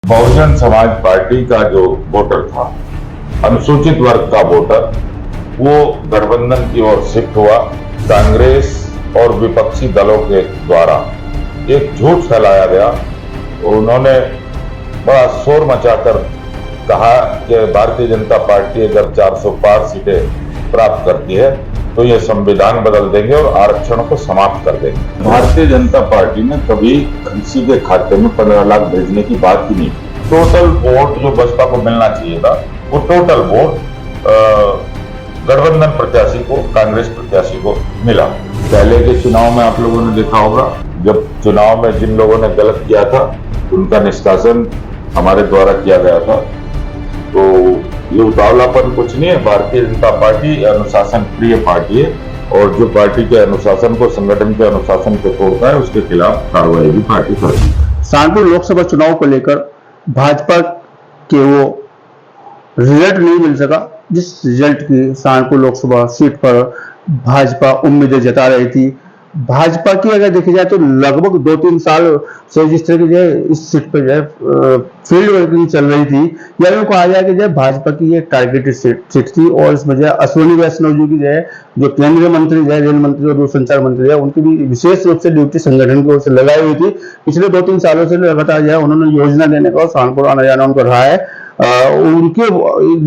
Bahujan Samaj party का जो voter था, अनुसूचित वर्ग का वोटर, वो गठबंधन की ओर शिफ्ट हुआ। कांग्रेस और विपक्षी दलों के द्वारा एक झूठ फैलाया गया। उन्होंने बड़ा शोर मचाकर कहा कि भारतीय जनता पार्टी अगर 400 पार सीटें प्राप्त करती है तो ये संविधान बदल देंगे और आरक्षण को समाप्त कर देंगे। भारतीय जनता पार्टी ने कभी किसी के खाते में 15 लाख भेजने की बात ही नहीं की। टोटल वोट जो बसपा को मिलना चाहिए था, वो टोटल वोट गठबंधन प्रत्याशी को, कांग्रेस प्रत्याशी को मिला। पहले के चुनाव में आप लोगों ने देखा होगा, जब चुनाव में जिन लोगों ने गलत किया था उनका निष्कासन हमारे द्वारा किया गया था। तो ये उतावलापन कुछ नहीं है। भारतीय जनता पार्टी अनुशासन प्रिय पार्टी है और जो पार्टी के अनुशासन को, संगठन के अनुशासन को तोड़ता है उसके खिलाफ कार्रवाई भी पार्टी करेगी। सहारनपुर लोकसभा चुनाव को लेकर भाजपा के वो रिजल्ट नहीं मिल सका जिस रिजल्ट की सहारनपुर लोकसभा सीट पर भाजपा उम्मीदें जता रही थी। भाजपा की अगर देखी जाए तो लगभग 2-3 साल से जिस तरह की जो है इस सीट पर जो है फील्ड वर्किंग चल रही थी, या यूँ कहा जाए कि जो है भाजपा की ये टारगेटेड सीट थी और इसमें जो है अश्विनी वैष्णव जी की जो है जो केंद्रीय मंत्री जो है, रेल मंत्री और दूरसंचार मंत्री है, उनकी भी विशेष रूप से ड्यूटी संगठन की ओर से लगाई हुई थी। पिछले 2-3 सालों से लगातार जो है उन्होंने योजना देने का और सहारनपुर आना जाना उनको रहा है। उनके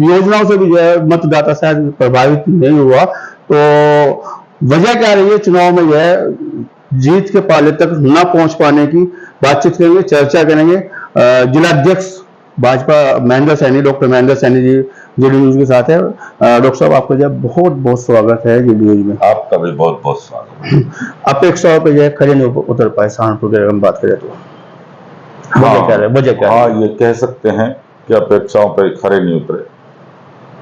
योजनाओं से भी जो है मतदाता शायद प्रभावित नहीं हुआ। तो वजह क्या रही है चुनाव में जो है जीत के पाले तक न पहुंच पाने की? बातचीत करेंगे, चर्चा करेंगे। जिलाध्यक्ष Bhajpa Mahendra Saini, doctor Mahendra Saini ji JD news के साथ है। डॉक्टर साहब, आपका जो बहुत बहुत स्वागत है जेडी न्यूज में। आपका भी बहुत बहुत स्वागत। अपेक्षाओं पे जो है खड़े नहीं उतर पाए सहारनपुर के, हम बात करें तो वजह क्या है? ये कह सकते हैं कि अपेक्षाओं पर खरे नहीं उतरे।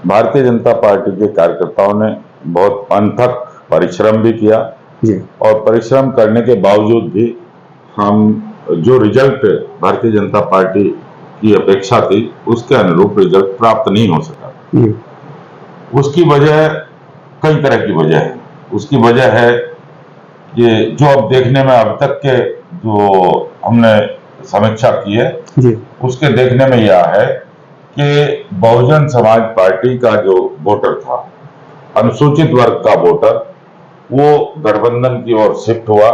भारतीय जनता पार्टी के कार्यकर्ताओं ने बहुत अनथक परिश्रम भी किया जी। और परिश्रम करने के बावजूद भी हम जो रिजल्ट भारतीय जनता पार्टी की अपेक्षा थी उसके अनुरूप रिजल्ट प्राप्त नहीं हो सका जी। उसकी वजह कई तरह की वजह है। उसकी वजह है कि जो अब देखने में अब तक के जो हमने समीक्षा की है जी। उसके देखने में यह है कि बहुजन समाज पार्टी का जो वोटर था, अनुसूचित वर्ग का वोटर, वो गठबंधन की ओर शिफ्ट हुआ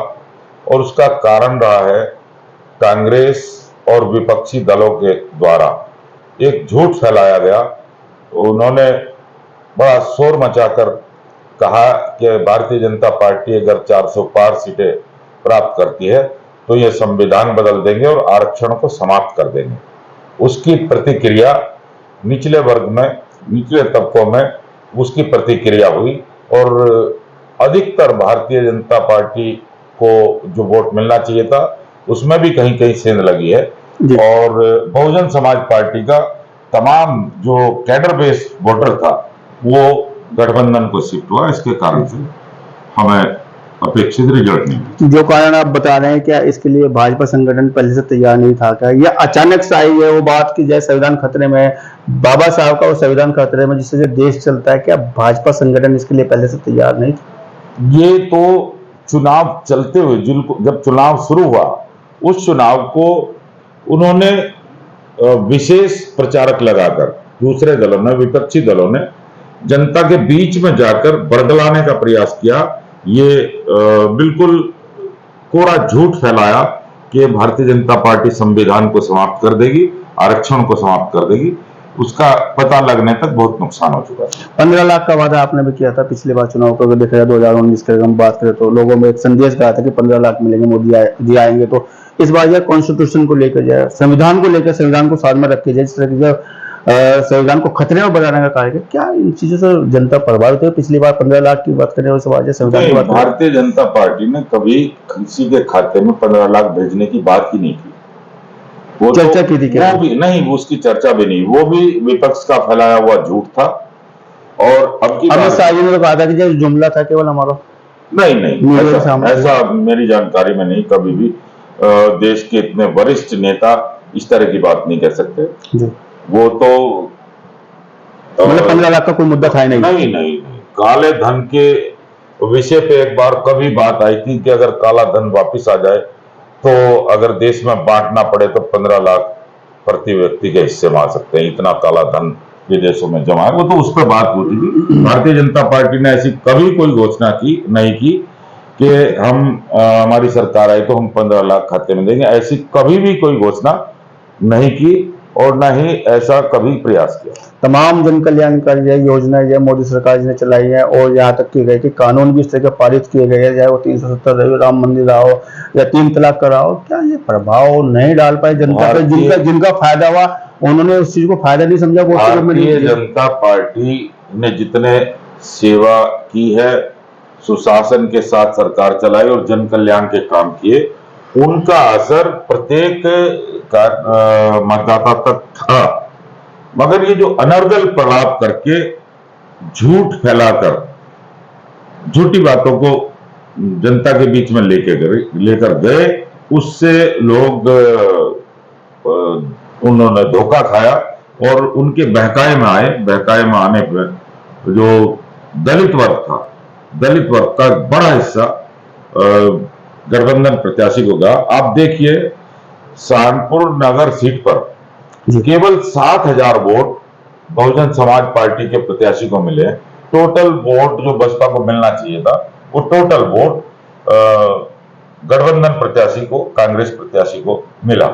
और उसका कारण रहा है कांग्रेस और विपक्षी दलों के द्वारा एक झूठ फैलाया गया। उन्होंने बड़ा शोर मचाकर कहा कि भारतीय जनता पार्टी अगर 400 पार सीटें प्राप्त करती है तो ये संविधान बदल देंगे और आरक्षण को समाप्त कर देंगे। उसकी प्रतिक्रिया निचले वर्ग में, निचले तबकों में उसकी प्रतिक्रिया हुई और अधिकतर भारतीय जनता पार्टी को जो वोट मिलना चाहिए था उसमें भी कहीं कहीं सेंध लगी है। और बहुजन समाज पार्टी का तमाम जो कैडर बेस वोटर था वो गठबंधन को शिफ्ट हुआ। इसके कारण से हमें अपेक्षित रिजल्ट नहीं। जो कारण आप बता रहे हैं, क्या इसके लिए भाजपा संगठन पहले से तैयार नहीं था क्या, या अचानक से आई है वो बात कि जैसे संविधान खतरे में है, बाबा साहब का वो संविधान खतरे में जिससे देश चलता है, क्या भाजपा संगठन इसके लिए पहले से तैयार नहीं था? ये तो चुनाव चलते हुए जब चुनाव शुरू हुआ उस चुनाव को उन्होंने विशेष प्रचारक लगाकर दूसरे दलों ने, विपक्षी दलों ने जनता के बीच में जाकर बरगलाने का प्रयास किया। ये बिल्कुल कोरा झूठ फैलाया कि भारतीय जनता पार्टी संविधान को समाप्त कर देगी, आरक्षण को समाप्त कर देगी। उसका पता लगने तक बहुत नुकसान हो चुका है। 15 लाख का वादा आपने भी किया था पिछली बार चुनाव को, अगर देखा जाए 2019 की हम बात करें तो लोगों में एक संदेश गया था कि 15 लाख मिलेंगे, मोदी जी आएंगे। तो इस बार जो कॉन्स्टिट्यूशन को लेकर जाए, संविधान को लेकर, संविधान को साथ में रखे जाए, जिस तरह की जो संविधान को खतरे में बनाने का कार्य, क्या इन चीजों से जनता प्रभावित है? पिछली बार 15 लाख की बात करें उस बार संविधान की बात, भारतीय जनता पार्टी ने कभी किसी के खाते में 15 लाख भेजने की बात ही नहीं की। वो चर्चा की थी क्या? वो भी नहीं, उसकी चर्चा भी नहीं, वो भी विपक्ष का फैलाया हुआ झूठ था। और अब की अमित शाह जी ने तो कहा था कि जो जुमला था केवल हमारा। नहीं, ऐसा मेरी जानकारी में नहीं। कभी भी देश के इतने वरिष्ठ नेता इस तरह की बात नहीं कह सकते। वो तो मतलब 15 लाख का कोई मुद्दा था ही नहीं। काले धन के विषय पे एक बार कभी बात आई थी कि अगर काला धन वापिस आ जाए तो अगर देश में बांटना पड़े तो 15 लाख प्रति व्यक्ति के हिस्से में आ सकते हैं, इतना काला धन विदेशों में जमा है। वो तो उस पर बात होती थी। भारतीय जनता पार्टी ने ऐसी कभी कोई घोषणा नहीं की कि हम हमारी सरकार आई तो हम 15 लाख खाते में देंगे, ऐसी कभी भी कोई घोषणा नहीं की और न ही ऐसा कभी प्रयास किया। तमाम जन कल्याणकारी योजनाएं जो मोदी सरकार ने चलाई है और यहाँ तक किए गए कि कानून भी इस तरह के पारित किए गए हैं, चाहे वो 370 रहो, राम मंदिर रहा हो या 3 तलाक का रहा हो, क्या ये प्रभाव नहीं डाल पाए जनता पे? जिनका फायदा हुआ उन्होंने उस चीज को फायदा नहीं समझा। भारतीय जनता पार्टी ने जितने सेवा की है, सुशासन के साथ सरकार चलाई और जन कल्याण के काम किए, उनका असर प्रत्येक मतदाता तक था। मगर ये जो अनर्गल प्रलाप करके झूठ फैलाकर झूठी बातों को जनता के बीच में लेकर गए, उससे लोग उन्होंने धोखा खाया और उनके बहकाए में आए। बहकाए में आने पर जो दलित वर्ग था, दलित वर्ग का बड़ा हिस्सा गठबंधन प्रत्याशी को गया। आप देखिए, सहारनपुर नगर सीट पर केवल 7,000 वोट बहुजन समाज पार्टी के प्रत्याशी को मिले। टोटल वोट जो बसपा को मिलना चाहिए था, वो टोटल वोट गठबंधन प्रत्याशी को, कांग्रेस प्रत्याशी को मिला।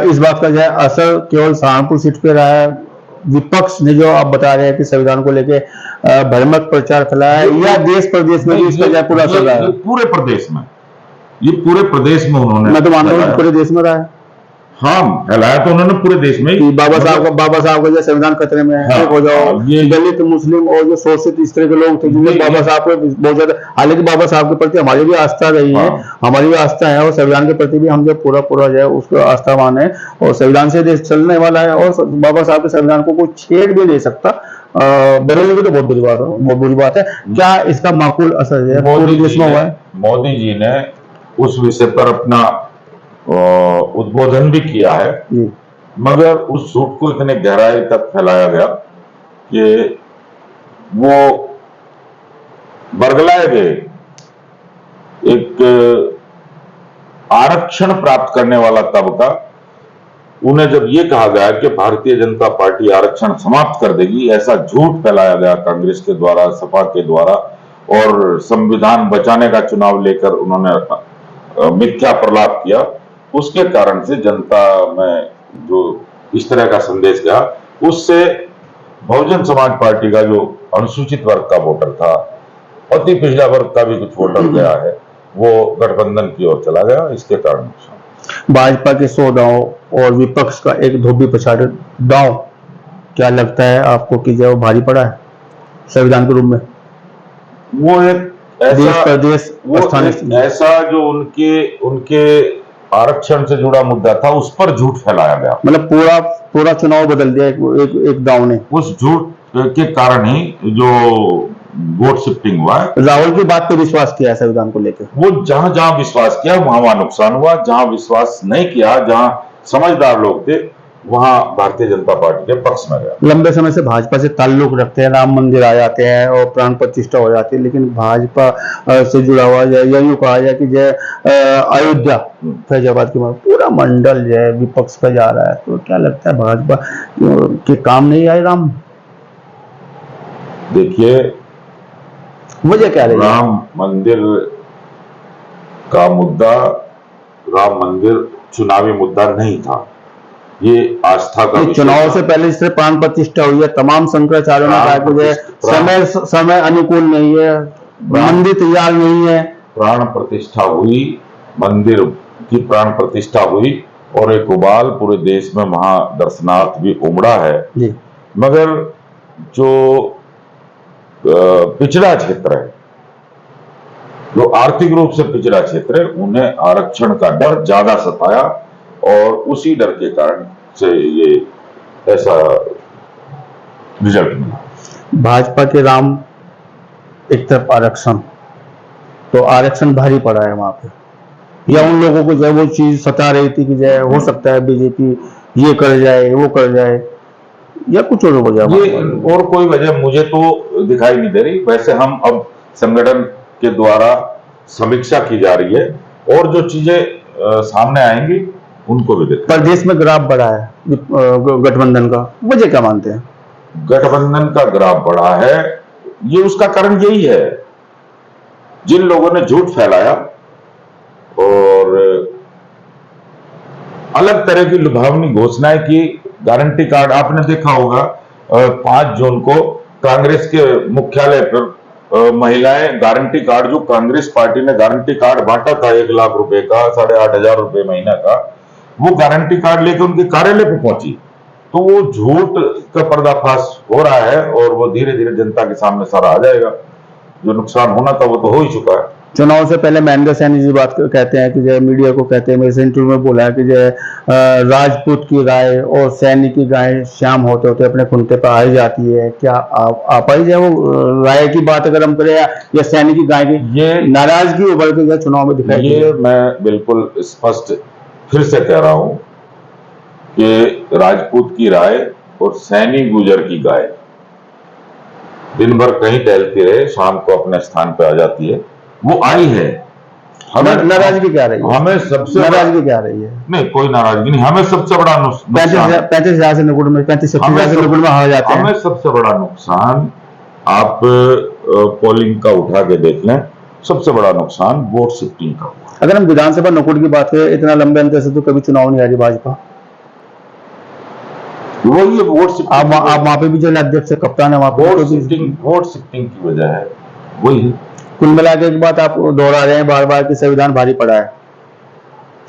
इस बात का जो है असर केवल सहारनपुर सीट पे रहा है। विपक्ष ने जो आप बता रहे हैं कि संविधान को लेके भ्रामक प्रचार फैलाया है, या देश प्रदेश में इसका पूरा असर रहा है? पूरे प्रदेश में, ये पूरे प्रदेश में उन्होंने, मैं तो मानता हूँ पूरे देश में रहा है। हाँ, फैलाया तो उन्होंने पूरे देश में ही। बाबा साहब का जो संविधान खतरे में है, हो जाओ, ये दलित, मुस्लिम और जो शोषित इस तरह के लोग थे जिनके बाबा साहब को बहुत ज्यादा, हालांकि बाबा साहब के प्रति हमारी भी आस्था रही है, हमारी भी आस्था है, और संविधान के प्रति भी हम जो पूरा जो है उसको आस्थावान है, और संविधान से देश चलने वाला है, और बाबा साहब के संविधान को कोई छेड़ भी नहीं सकता। बदलने की तो बहुत बुरी बात है। क्या इसका माकूल असर है पूरे देश में हुआ है? मोदी जी ने उस विषय पर अपना उद्बोधन भी किया है, मगर उस झूठ को इतने गहराई तक फैलाया गया कि वो बरगलाए गए एक आरक्षण प्राप्त करने वाला तबका, उन्हें जब ये कहा गया कि भारतीय जनता पार्टी आरक्षण समाप्त कर देगी, ऐसा झूठ फैलाया गया कांग्रेस के द्वारा, सपा के द्वारा, और संविधान बचाने का चुनाव लेकर उन्होंने मिथ्या प्रलाप किया। उसके कारण से जनता में जो इस तरह का संदेश गया, उससे बहुजन समाज पार्टी का जो अनुसूचित वर्ग का वोटर था, अति पिछड़ा वर्ग का भी कुछ वोटर गया है, वो गठबंधन की ओर चला गया। इसके कारण भाजपा के 100 दांव और विपक्ष का एक धोबी पछाड़ दांव, क्या लगता है आपको कि जो भारी पड़ा है संविधान के रूप में? वो एक ऐसा जो उनके आरक्षण से जुड़ा मुद्दा था, उस पर झूठ फैलाया गया। मतलब पूरा चुनाव बदल दिया एक दांव ने। उस झूठ के कारण ही जो वोट शिफ्टिंग हुआ है। राहुल की बात पे विश्वास किया संविधान को लेकर, वो जहां जहां विश्वास किया वहां नुकसान हुआ, जहां विश्वास नहीं किया, जहां समझदार लोग थे, वहां भारतीय जनता पार्टी के पक्ष में गया। लंबे समय से भाजपा से ताल्लुक रखते हैं, राम मंदिर आ जाते हैं और प्राण प्रतिष्ठा हो जाती है, लेकिन भाजपा से जुड़ा हुआ या यूं कहा जाए कि जो अयोध्या फैजाबाद के पूरा मंडल जो है विपक्ष पे जा रहा है, तो क्या लगता है भाजपा के काम नहीं आए राम? देखिए, मुझे क्या लगा, राम मंदिर का मुद्दा, राम मंदिर चुनावी मुद्दा नहीं था, ये आस्था का विषय। चुनाव से पहले जिस तरह प्राण प्रतिष्ठा हुई है, तमाम शंकराचार्यों ने कहा कि समय अनुकूल नहीं है, मंदिर तैयार नहीं है। प्राण प्रतिष्ठा हुई, मंदिर की प्राण प्रतिष्ठा हुई, और एक उबाल पूरे देश में वहां दर्शनार्थ भी उमड़ा है जी। मगर जो पिछड़ा क्षेत्र है, जो आर्थिक रूप से पिछड़ा क्षेत्र है, उन्हें आरक्षण का डर ज्यादा सताया, और उसी डर के कारण से ये ऐसा रिजल्ट मिला। भाजपा के राम एक तरफ आरक्षण, तो आरक्षण भारी पड़ा है वहां पे, या उन लोगों को जो वो चीज सता रही थी कि जो हो सकता है बीजेपी ये कर जाए, वो कर जाए, या कुछ और वजह? ये और कोई वजह मुझे तो दिखाई नहीं दे रही। वैसे हम अब संगठन के द्वारा समीक्षा की जा रही है, और जो चीजें सामने आएंगी उनको भी देखा। प्रदेश में ग्राफ बढ़ा है गठबंधन का, वजह क्या मानते हैं? गठबंधन का ग्राफ बढ़ा है, ये उसका कारण यही है, जिन लोगों ने झूठ फैलाया और अलग तरह की लुभावनी घोषणाएं की। गारंटी कार्ड आपने देखा होगा, 5 जून को कांग्रेस के मुख्यालय पर महिलाएं गारंटी कार्ड, जो कांग्रेस पार्टी ने गारंटी कार्ड बांटा था 1 लाख रुपए का, 8,500 रुपए महीना का, वो गारंटी कार्ड लेकर उनके कार्यालय पे पहुंची। तो वो झूठ का पर्दाफाश हो रहा है और वो धीरे धीरे जनता के सामने सारा आ जाएगा। जो नुकसान होना था वो तो हो ही चुका है। चुनाव से पहले महेंद्र सैनी जी बात कहते हैं कि जो मीडिया को कहते हैं, मेरे इंटरव्यू में बोला है कि जो राजपूत की गाय और सैनी की गाय शाम होते होते अपने खुंटे पर आ जाती है। क्या आप आई जाए वो राय की बात अगर हम करें या सैनी की गाय की, ये नाराजगी उभर के चुनाव में दिखाई? ये मैं बिल्कुल स्पष्ट फिर से कह रहा हूं कि राजपूत की राय और सैनी गुजर की गाय दिन भर कहीं टहलती रहे, शाम को अपने स्थान पर आ जाती है। वो आई है। हमें नाराजगी क्या रही है? हमें सबसे नाराजगी क्या रही है? नहीं, कोई नाराजगी नहीं। हमें सबसे बड़ा 35,000 से निकुट में 36,000 से निकुट में हार जाते हैं। हमें सबसे बड़ा नुकसान, आप पोलिंग का उठा के देख लें, सबसे बड़ा नुकसान वोट शिफ्टिंग का हुआ। अगर हम विधानसभा नुकुट की बात करें, इतना लंबे अंतर से तो कभी चुनाव नहीं हारी भाजपा। वही है वोट शिफ्टिंग। आप वहां पे भी जो अध्यक्ष कप्तान है, वहां पे वोट शिफ्टिंग की वजह है, वही है। कुल मिला के एक बात आप दोहरा रहे हैं बार बार कि संविधान भारी पड़ा है,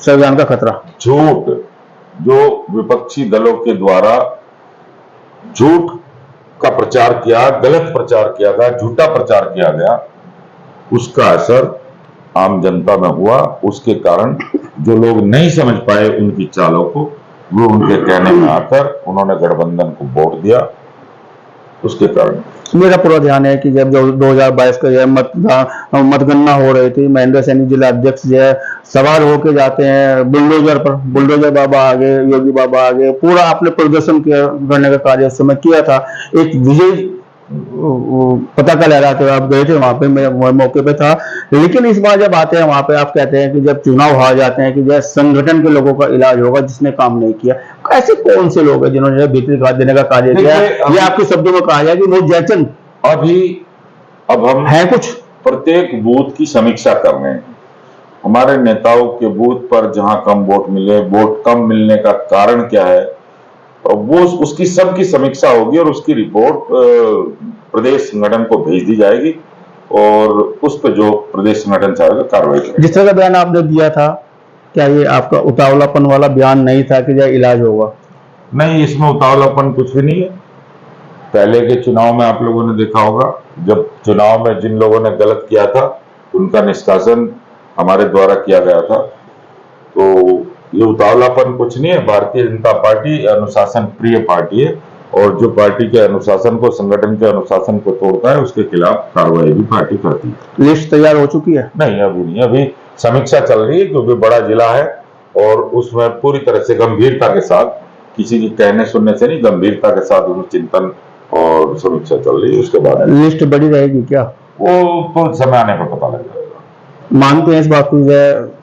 संविधान का खतरा। झूठ जो विपक्षी दलों के द्वारा झूठ का प्रचार किया, गलत प्रचार किया गया, झूठा प्रचार किया गया, उसका असर आम जनता में हुआ। उसके कारण जो लोग नहीं समझ पाए उनकी चालों को, वो उनके कहने में आकर उन्होंने गठबंधन को वोट दिया। उसके कारण मेरा पूरा ध्यान है कि जब 2022 का मतगणना हो रही थी, महेंद्र सैनी जिला अध्यक्ष जो है सवार होके जाते हैं बुलडोजर पर, बुलडोजर बाबा आगे, योगी बाबा आगे, पूरा आपने प्रदर्शन करने का कार्य उस समय किया था। एक विजय पताका लहराते हुए आप गए थे वहां पे, मैं मौके पे था। लेकिन इस बार जब आते हैं वहां पे, आप कहते हैं कि जब चुनाव हार जाते हैं कि जो संगठन के लोगों का इलाज होगा जिसने काम नहीं किया। ऐसे कौन से लोग हैं जिन्होंने भीतरी खाद देने का कार्य किया? ये आपके शब्दों में कहा जाए कि वो जयचंद अब हम है कुछ प्रत्येक बूथ की समीक्षा कर रहे हैं। हमारे नेताओं के बूथ पर जहां कम वोट मिले, वोट कम मिलने का कारण क्या है, वो उसकी सबकी समीक्षा होगी और उसकी रिपोर्ट प्रदेश संगठन को भेज दी जाएगी और उस पर जो प्रदेश संगठन चाहेगा कार्रवाई करेगा। जिस तरह का बयान आपने दिया था, क्या ये आपका उतावलापन वाला बयान नहीं था कि यह इलाज होगा? नहीं, इसमें उतावलापन कुछ भी नहीं है। पहले के चुनाव में आप लोगों ने देखा होगा, जब चुनाव में जिन लोगों ने गलत किया था उनका निष्कासन हमारे द्वारा किया गया था। तो ये उतावलापन कुछ नहीं है। भारतीय जनता पार्टी अनुशासन प्रिय पार्टी है और जो पार्टी के अनुशासन को, संगठन के अनुशासन को तोड़ता है उसके खिलाफ कार्रवाई भी पार्टी करती है। लिस्ट तैयार हो चुकी है? नहीं, अभी नहीं, अभी समीक्षा चल रही है क्योंकि बड़ा जिला है और उसमें पूरी तरह से गंभीरता के साथ, किसी की कहने सुनने से नहीं, गंभीरता के साथ उसमें चिंतन और समीक्षा चल रही है। उसके बाद लिस्ट बड़ी रहेगी क्या? वो तो समय आने पर पता लग जाएगा। मानते हैं इस बात को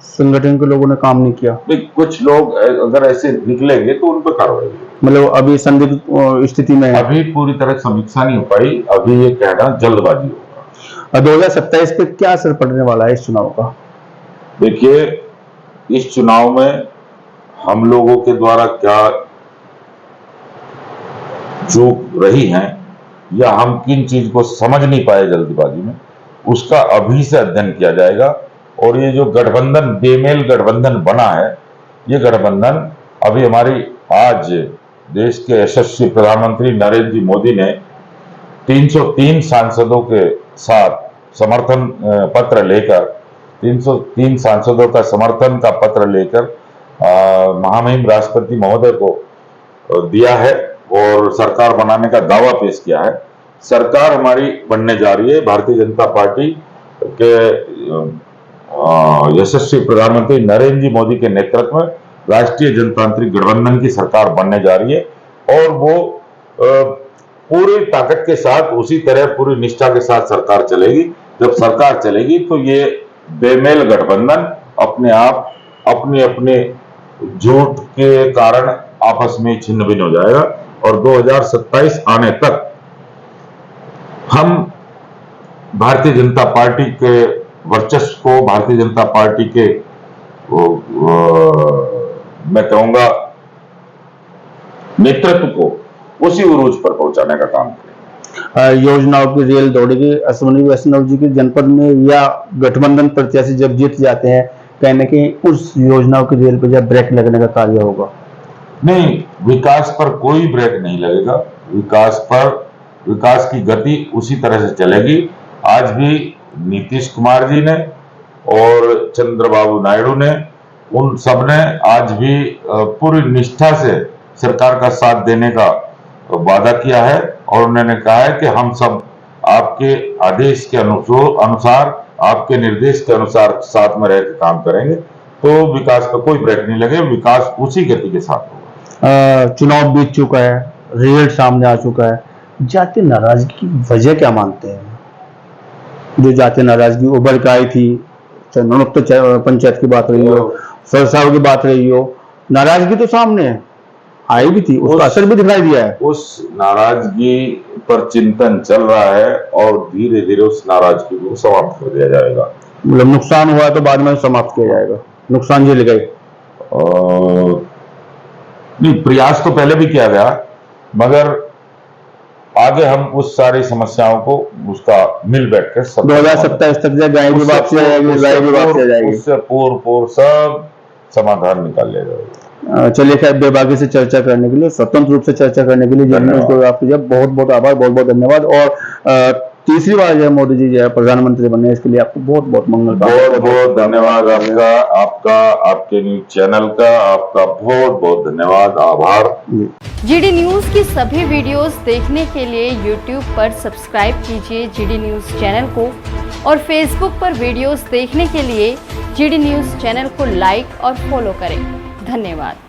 संगठन के लोगों ने काम नहीं किया? कुछ लोग अगर ऐसे निकलेंगे तो उन पर कार्रवाई, मतलब अभी संदिग्ध स्थिति में है। अभी पूरी तरह समीक्षा नहीं हो पाई, अभी ये कहना जल्दबाजी होगा। 2027 पे क्या असर पड़ने वाला है इस चुनाव का? देखिए, इस चुनाव में हम लोगों के द्वारा क्या चूक रही हैं या हम किन चीज को समझ नहीं पाए जल्दबाजी में, उसका अभी से अध्ययन किया जाएगा। और ये जो गठबंधन, बेमेल गठबंधन बना है, ये गठबंधन अभी हमारी, आज देश के यशस्वी प्रधानमंत्री नरेंद्र जी मोदी ने 303 सांसदों के साथ समर्थन पत्र लेकर, 303 सांसदों का समर्थन का पत्र लेकर महामहिम राष्ट्रपति महोदय को दिया है और सरकार बनाने का दावा पेश किया है। सरकार हमारी बनने जा रही है। भारतीय जनता पार्टी के यशस्वी प्रधानमंत्री नरेंद्र जी मोदी के नेतृत्व में राष्ट्रीय जनतांत्रिक गठबंधन की सरकार बनने जा रही है और वो पूरी ताकत के साथ, उसी तरह पूरी निष्ठा के साथ सरकार चलेगी। जब सरकार चलेगी तो ये बेमेल गठबंधन अपने आप अपने अपने झूठ के कारण आपस में छिन्न भिन्न हो जाएगा और 2027 आने तक हम भारतीय जनता पार्टी के वर्चस्व को, भारतीय जनता पार्टी के मैं कहूंगा नेतृत्व को उसी उरूज पर पहुंचाने का काम करेंगे। योजनाओं की रेल दौड़ेगी अश्विनी वैष्णव जी के जनपद में, या गठबंधन प्रत्याशी जब जीत जाते हैं कहीं ना कहीं उस योजनाओं की रेल पर जब ब्रेक लगने का कार्य होगा? नहीं, विकास पर कोई ब्रेक नहीं लगेगा। विकास की गति उसी तरह से चलेगी। आज भी नीतीश कुमार जी ने और चंद्रबाबू नायडू ने, उन सब ने आज भी पूरी निष्ठा से सरकार का साथ देने का वादा किया है और उन्होंने कहा है कि हम सब आपके आदेश के अनुसार, आपके निर्देश के अनुसार साथ में रहकर काम करेंगे। तो विकास का कोई ब्रेक नहीं लगेगा, विकास उसी गति के साथ होगा। चुनाव बीत चुका है, रिजल्ट सामने आ चुका है, जातीय नाराजगी की वजह क्या मानते हैं? जो जातीय नाराजगी उभर के आई थी, चाहे पंचायत की बात रही हो, सरसाव की बात रही हो, नाराजगी तो सामने है, आई भी थी, उसका असर भी दिखाई दिया है। उस नाराजगी पर चिंतन चल रहा है और धीरे धीरे उस नाराजगी को समाप्त कर दिया जाएगा। मतलब नुकसान हुआ तो बाद में समाप्त किया जाएगा, नुकसान झेल गए। नहीं, प्रयास तो पहले भी किया गया, मगर आगे हम उस सारी समस्याओं को उसका मिल बैठ कर 2027 तक गाय भी वापस आ जाएगी, उससे पूर्व सब समाधान निकाल लिया जाएगा। चलिए खैर, बेबाकी से चर्चा करने के लिए, स्वतंत्र रूप से चर्चा करने के लिए बहुत बहुत आभार, बहुत बहुत धन्यवाद। और तीसरी बार जो है मोदी जी जो है प्रधानमंत्री बने, इसके लिए आपको बहुत बहुत मंगल। बहुत बहुत धन्यवाद आपका आपके न्यूज चैनल का, आपका बहुत बहुत धन्यवाद, आभार। जीडी न्यूज की सभी वीडियोस देखने के लिए यूट्यूब पर सब्सक्राइब कीजिए जीडी न्यूज चैनल को, और फेसबुक पर वीडियोस देखने के लिए जीडी न्यूज चैनल को लाइक और फॉलो करें। धन्यवाद।